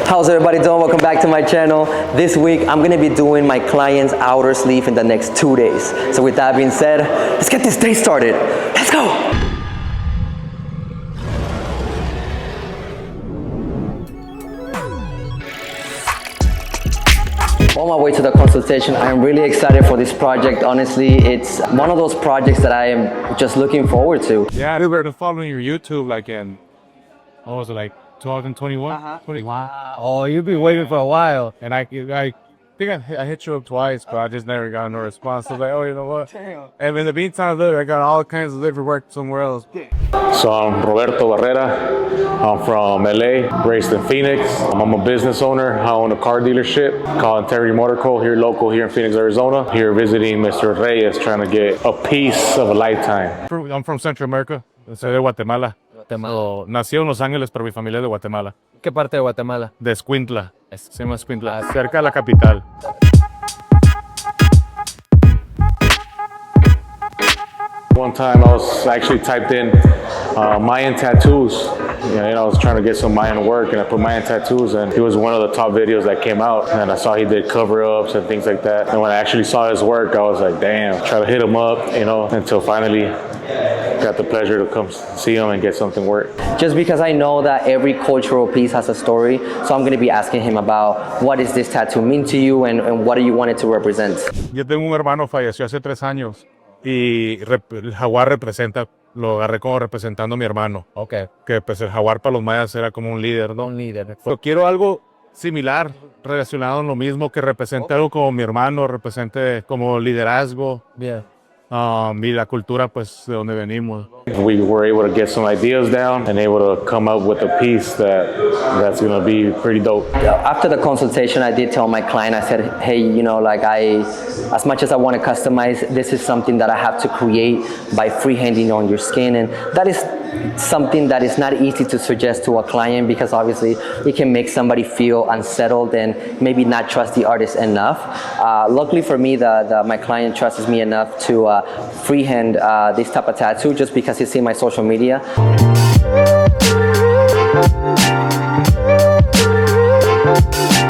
How's everybody doing? Welcome back to my channel. This week I'm gonna be doing my client's outer sleeve in the next 2 days. So with that being said, let's get this day started. Let's go! On my way to the consultation, I'm really excited for this project. Honestly, it's one of those projects that I am just looking forward to. Yeah, I started following your YouTube like in, what was it, like 2021? 20. Wow. Oh, you've been waiting for a while. And I think I hit you up twice, but I just never got no response. So I was like, oh, you know what? Damn. And in the meantime, look, I got all kinds of different work somewhere else. So I'm Roberto Barrera. I'm from LA, raised in Phoenix. I'm a business owner. I own a car dealership called Integrity Motor Co. local here in Phoenix, Arizona. Here visiting Mr. Reyes, trying to get a piece of a lifetime. I'm from Central America. Soy de Guatemala. Guatemala. Nací en Los Ángeles, pero mi familia es de Guatemala. ¿Qué parte de Guatemala? De Escuintla. Se llama Escuintla, cerca de la capital. One time I was actually typed in Mayan tattoos. You know, I was trying to get some Mayan work, and I put Mayan tattoos, and he was one of the top videos that came out. And I saw he did cover-ups and things like that. And when I actually saw his work, I was like, damn, try to hit him up, you know, until finally got the pleasure to come see him and get something work. Just because I know that every cultural piece has a story, so I'm going to be asking him about what does this tattoo mean to you and what do you want it to represent. Yo tengo un hermano, falleció hace 3 años y el jaguar lo agarré como representando a mi hermano. Ok. Que pues el jaguar para los mayas era como un líder, ¿no? Un líder. Yo quiero algo similar, relacionado en lo mismo, que represente algo como mi hermano, represente como liderazgo. Bien. Y la cultura, pues, de donde venimos. We were able to get some ideas down and able to come up with a piece that's going to be pretty dope. After the consultation, I did tell my client, I said, hey, you know, like as much as I want to customize, this is something that I have to create by freehanding on your skin. And that is something that is not easy to suggest to a client because obviously it can make somebody feel unsettled and maybe not trust the artist enough. Luckily for me, my client trusts me enough to freehand this type of tattoo just because he's seen my social media.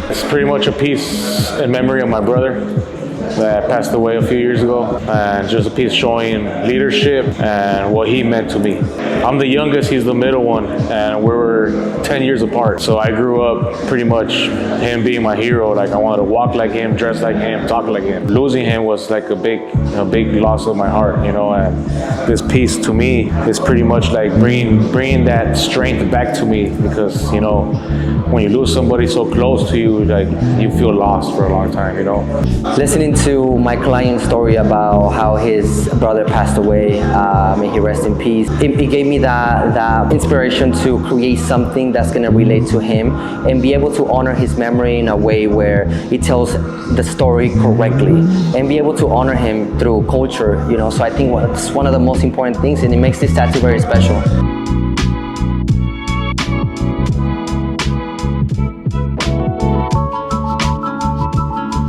It's pretty much a piece in memory of my brother that passed away a few years ago, and just a piece showing leadership and what he meant to me. I'm the youngest, he's the middle one, and we're 10 years apart. So I grew up pretty much him being my hero. Like I wanted to walk like him, dress like him, talk like him. Losing him was like a big loss of my heart, you know. And this piece to me is pretty much like bringing that strength back to me, because you know, when you lose somebody so close to you, like you feel lost for a long time, you know. Listening to my client's story about how his brother passed away, may he rest in peace, it gave me that inspiration to create something that's going to relate to him and be able to honor his memory in a way where it tells the story correctly and be able to honor him through culture, you know. So I think it's one of the most important things, and it makes this tattoo very special.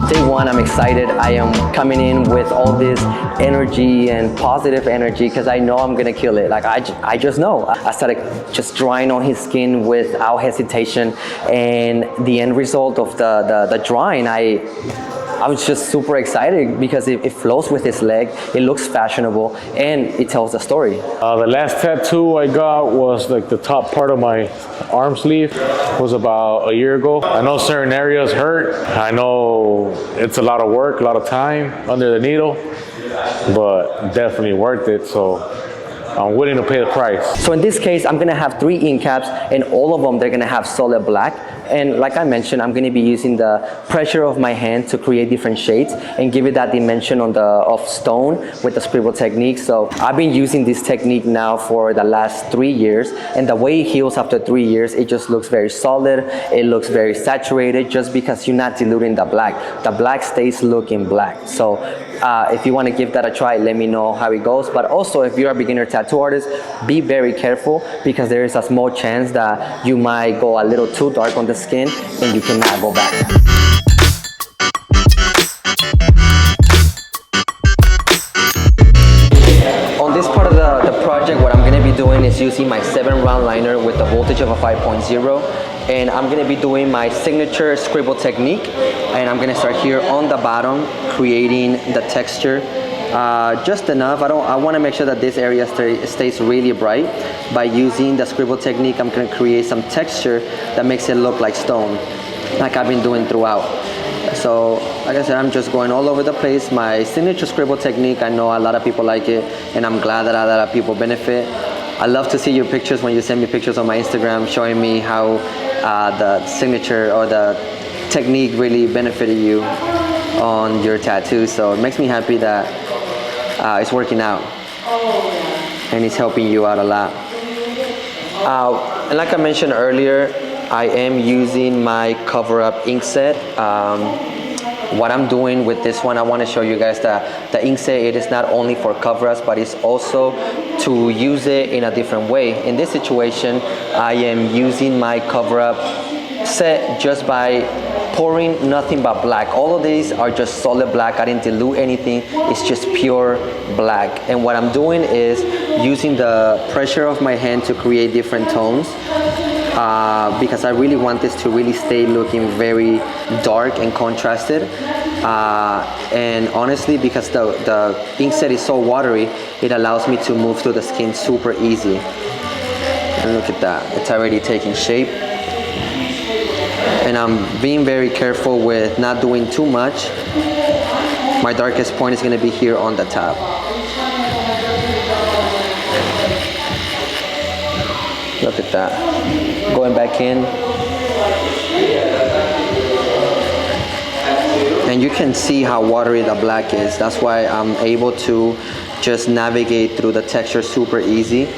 Day one, I'm excited. I am coming in with all this energy and positive energy because I know I'm gonna kill it. Like I just know. I started just drawing on his skin without hesitation, and the end result of the drawing, I was just super excited because it flows with his leg, it looks fashionable, and it tells the story. The last tattoo I got was like the top part of my arm sleeve. It was about a year ago. I know certain areas hurt. I know it's a lot of work, a lot of time under the needle, but definitely worth it. So I'm willing to pay the price. So in this case, I'm gonna have 3 ink caps, and all of them, they're gonna have solid black. And like I mentioned, I'm gonna be using the pressure of my hand to create different shades and give it that dimension of stone with the scribble technique. So I've been using this technique now for the last 3 years, and the way it heals after 3 years, it just looks very solid. It looks very saturated just because you're not diluting the black. The black stays looking black. So if you want to give that a try, let me know how it goes. But also, if you're a beginner tattoo artist, be very careful because there is a small chance that you might go a little too dark on the skin and you cannot go back. On this part of the project, what I'm going to be doing is using my 7-round liner with the voltage of a 5.0. and I'm gonna be doing my signature scribble technique, and I'm gonna start here on the bottom, creating the texture. Just enough. I want to make sure that this area stays really bright. By using the scribble technique, I'm going to create some texture that makes it look like stone, like I've been doing throughout. So, like I said, I'm just going all over the place. My signature scribble technique, I know a lot of people like it, and I'm glad that a lot of people benefit. I love to see your pictures when you send me pictures on my Instagram showing me how the signature or the technique really benefited you on your tattoo. So it makes me happy that it's working out and it's helping you out a lot. And like I mentioned earlier, I am using my Cover Up ink set. What I'm doing with this one, I want to show you guys that the ink set, it is not only for cover-ups, but it's also to use it in a different way. In this situation, I am using my Cover Up set just by pouring nothing but black. All of these are just solid black. I didn't dilute anything. It's just pure black. And what I'm doing is using the pressure of my hand to create different tones, because I really want this to really stay looking very dark and contrasted. And honestly, because the ink set is so watery, it allows me to move through the skin super easy. And look at that, it's already taking shape. And I'm being very careful with not doing too much. My darkest point is going to be here on the top. Look at that. Going back in. And you can see how watery the black is. That's why I'm able to just navigate through the texture super easy. Look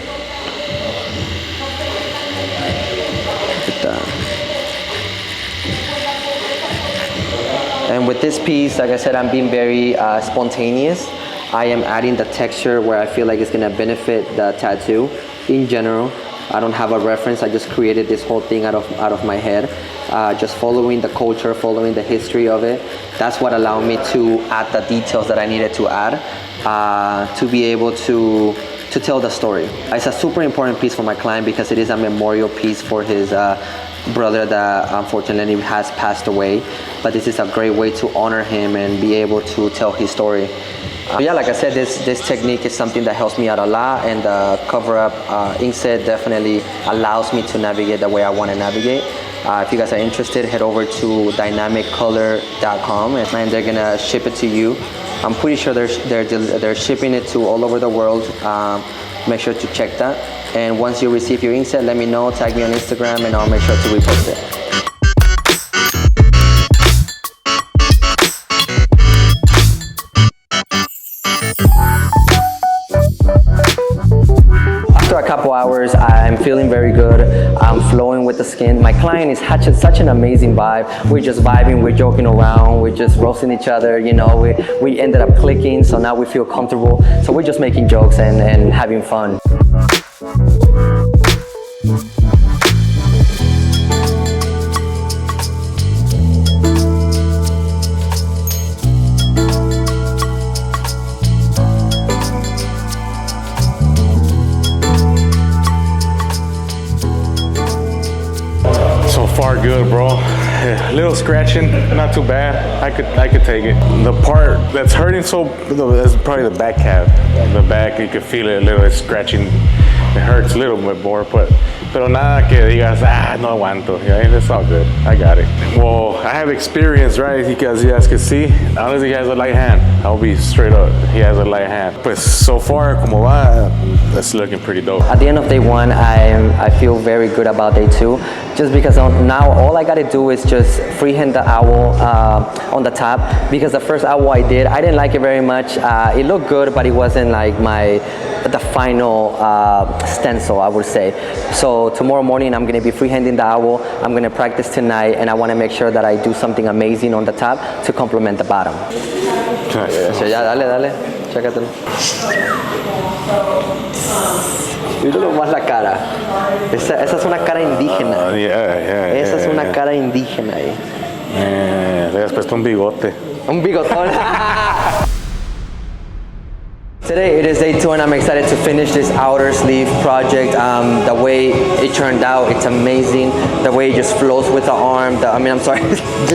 at that. And with this piece, like I said, I'm being very spontaneous. I am adding the texture where I feel like it's gonna benefit the tattoo. In general, I don't have a reference. I just created this whole thing out of my head. Just following the culture, following the history of it. That's what allowed me to add the details that I needed to add to be able to tell the story. It's a super important piece for my client because it is a memorial piece for his brother that unfortunately has passed away. But this is a great way to honor him and be able to tell his story. Yeah, like I said, this technique is something that helps me out a lot, and the Cover Up ink set definitely allows me to navigate the way I want to navigate. If you guys are interested, head over to dynamiccolor.com and they're gonna ship it to you. I'm pretty sure they're shipping it to all over the world. Make sure to check that. And once you receive your ink set, let me know, tag me on Instagram, and I'll make sure to repost it. After a couple hours, I'm feeling very good. I'm flowing with the skin. My client is such an amazing vibe. We're just vibing, we're joking around, we're just roasting each other, you know. We ended up clicking, so now we feel comfortable. So we're just making jokes and having fun. Far good, bro. A little scratching, not too bad. I could take it. The part that's hurting that's probably the back calf. The back, you can feel it a little, it's scratching. It hurts a little bit more, pero nada que digas, no aguanto. Yeah, it's all good. I got it. Well, I have experience, right? Because you guys can see, honestly, he has a light hand. I'll be straight up. He has a light hand. But so far, como va, that's looking pretty dope. At the end of day one, I feel very good about day two, just because now all I gotta do is just freehand the owl on the top, because the first owl I didn't like it very much. It looked good, but it wasn't like the final stencil, I would say. So tomorrow morning I'm gonna be freehanding the owl. I'm gonna practice tonight, and I wanna make sure that I do something amazing on the top to complement the bottom. So ya, dale, chécatelo. Míralo más la cara. Esa es una cara indígena. Esa es una cara indígena ahí. Le has puesto un bigote. Un bigotón. Today it is day 2 and I'm excited to finish this outer sleeve project. The way it turned out, it's amazing. The way it just flows with the arm, with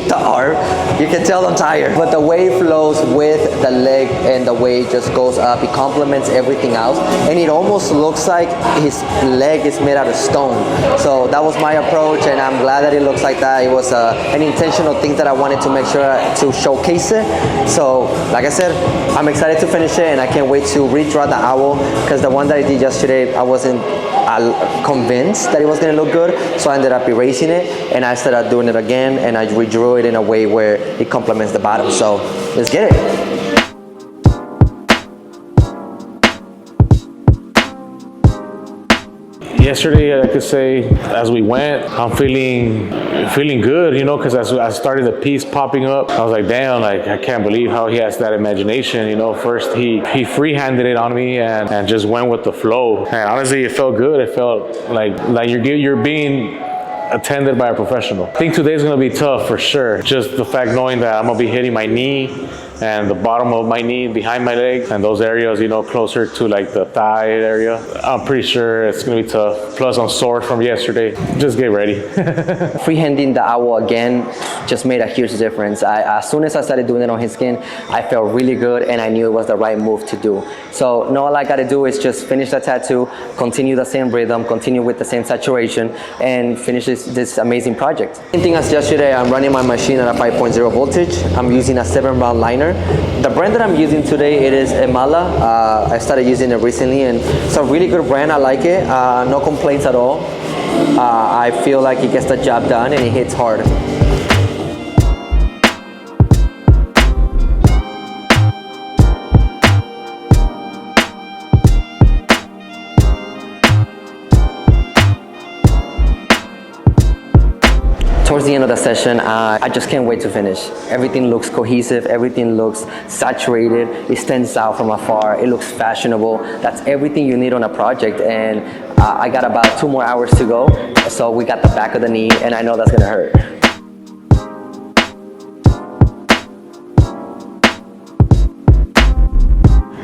the arm. You can tell I'm tired. But the way it flows with the leg and the way it just goes up, it complements everything else. And it almost looks like his leg is made out of stone. So that was my approach and I'm glad that it looks like that. It was an intentional thing that I wanted to make sure to showcase it. So like I said, I'm excited to finish it and I can't wait to redraw the owl because the one that I did yesterday, I wasn't convinced that it was going to look good, so I ended up erasing it and I started doing it again and I redrew it in a way where it complements the bottom. So let's get it. Yesterday, I could say, as we went, I'm feeling good, you know, because as I started the piece popping up, I was like, damn, like I can't believe how he has that imagination, you know. First, he free-handed it on me and just went with the flow. And honestly, it felt good. It felt like you're being attended by a professional. I think today's gonna be tough for sure. Just the fact knowing that I'm gonna be hitting my knee and the bottom of my knee behind my leg and those areas, you know, closer to like the thigh area. I'm pretty sure it's gonna be tough. Plus I'm sore from yesterday. Just get ready. Freehanding the owl again just made a huge difference. As soon as I started doing it on his skin, I felt really good and I knew it was the right move to do. So now all I gotta do is just finish the tattoo, continue the same rhythm, continue with the same saturation, and finish this amazing project. Same thing as yesterday, I'm running my machine at a 5.0 voltage. I'm using a 7-round liner. The brand that I'm using today, it is Emala. I started using it recently and it's a really good brand. I like it. No complaints at all. I feel like it gets the job done and it hits hard. Towards the end of the session, I just can't wait to finish. Everything looks cohesive, everything looks saturated, it stands out from afar, it looks fashionable. That's everything you need on a project, and I got about 2 more hours to go, so we got the back of the knee, and I know that's gonna hurt.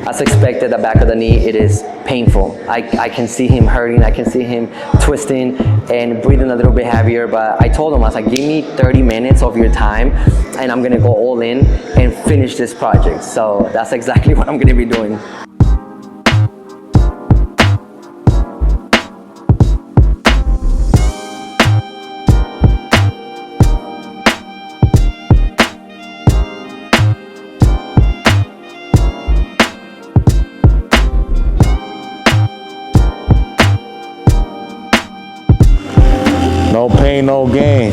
As expected, the back of the knee, it is painful. I can see him hurting, I can see him twisting and breathing a little bit heavier, but I told him, I was like, give me 30 minutes of your time and I'm gonna go all in and finish this project. So that's exactly what I'm gonna be doing. No pain, no gain.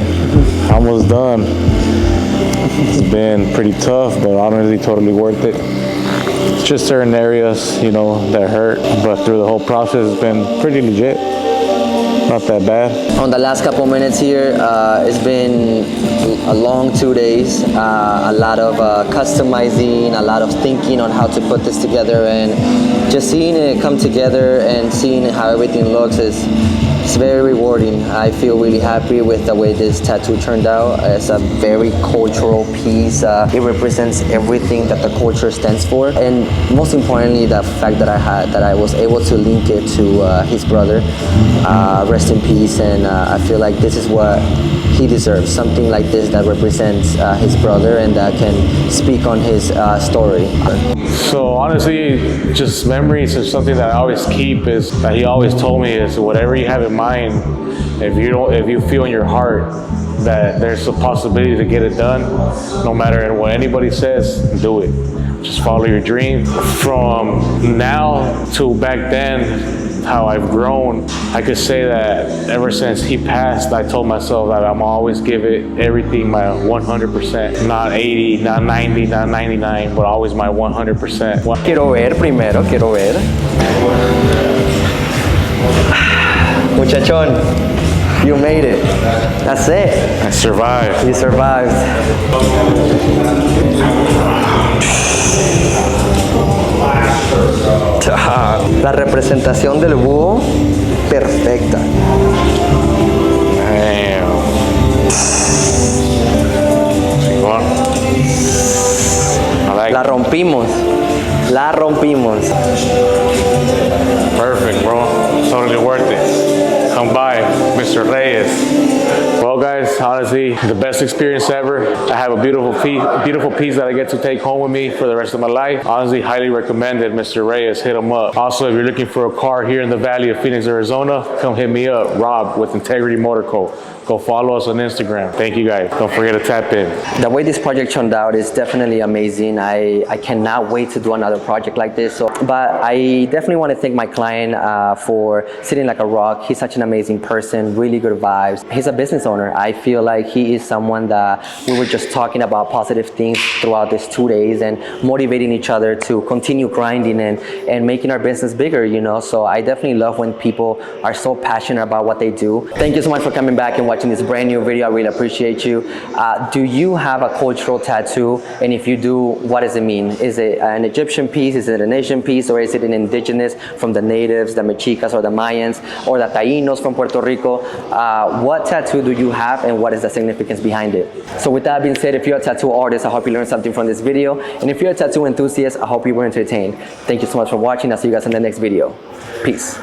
Almost done. It's been pretty tough, but honestly, totally worth it. It's just certain areas, you know, that hurt, but through the whole process, it's been pretty legit. Not that bad. On the last couple minutes here, it's been a long 2 days. A lot of customizing, a lot of thinking on how to put this together, and just seeing it come together and seeing how everything looks it's very rewarding. I feel really happy with the way this tattoo turned out. It's a very cultural piece. It represents everything that the culture stands for, and most importantly, the fact that I was able to link it to his brother. Rest in peace, and I feel like this is what he deserves. Something like this that represents his brother and that can speak on his story. So honestly, just memories is something that I always keep. Is that he always told me is whatever you have in mind, if you feel in your heart that there's a possibility to get it done, no matter what anybody says, do it. Just follow your dream. From now to back then, how I've grown, I could say that ever since he passed, I told myself that I'm always give it everything, my 100%. Not 80, not 90, not 99, but always my 100%. Quiero ver primero, quiero ver. Muchachón, you made it. That's it. I survived. You survived. La representación del búho, perfecta. Damn. I like La rompimos. La rompimos. Perfect, bro. Totally worth it. Come by, Mr. Reyes. Well, guys, honestly, the best experience ever. I have a beautiful piece that I get to take home with me for the rest of my life. Honestly, highly recommended, Mr. Reyes. Hit him up. Also, if you're looking for a car here in the Valley of Phoenix, Arizona, come hit me up, Rob with Integrity Motor Co. Go follow us on Instagram. Thank you, guys. Don't forget to tap in. The way this project turned out is definitely amazing. I cannot wait to do another project like this. But I definitely want to thank my client for sitting like a rock. He's such an amazing person, really good vibes. He's a business owner. I feel like he is someone that we were just talking about positive things throughout these 2 days and motivating each other to continue grinding and making our business bigger, you know? So I definitely love when people are so passionate about what they do. Thank you so much for coming back and watching this brand new video. I really appreciate you. Do you have a cultural tattoo? And if you do, what does it mean? Is it an Egyptian piece? Is it an Asian piece? Or is it an indigenous from the natives, the Mexicas or the Mayans or the Taínos from Puerto Rico? What tattoo do you have and what is the significance behind it? So with that being said, if you're a tattoo artist, I hope you learned something from this video. And if you're a tattoo enthusiast, I hope you were entertained. Thank you so much for watching. I'll see you guys in the next video. Peace.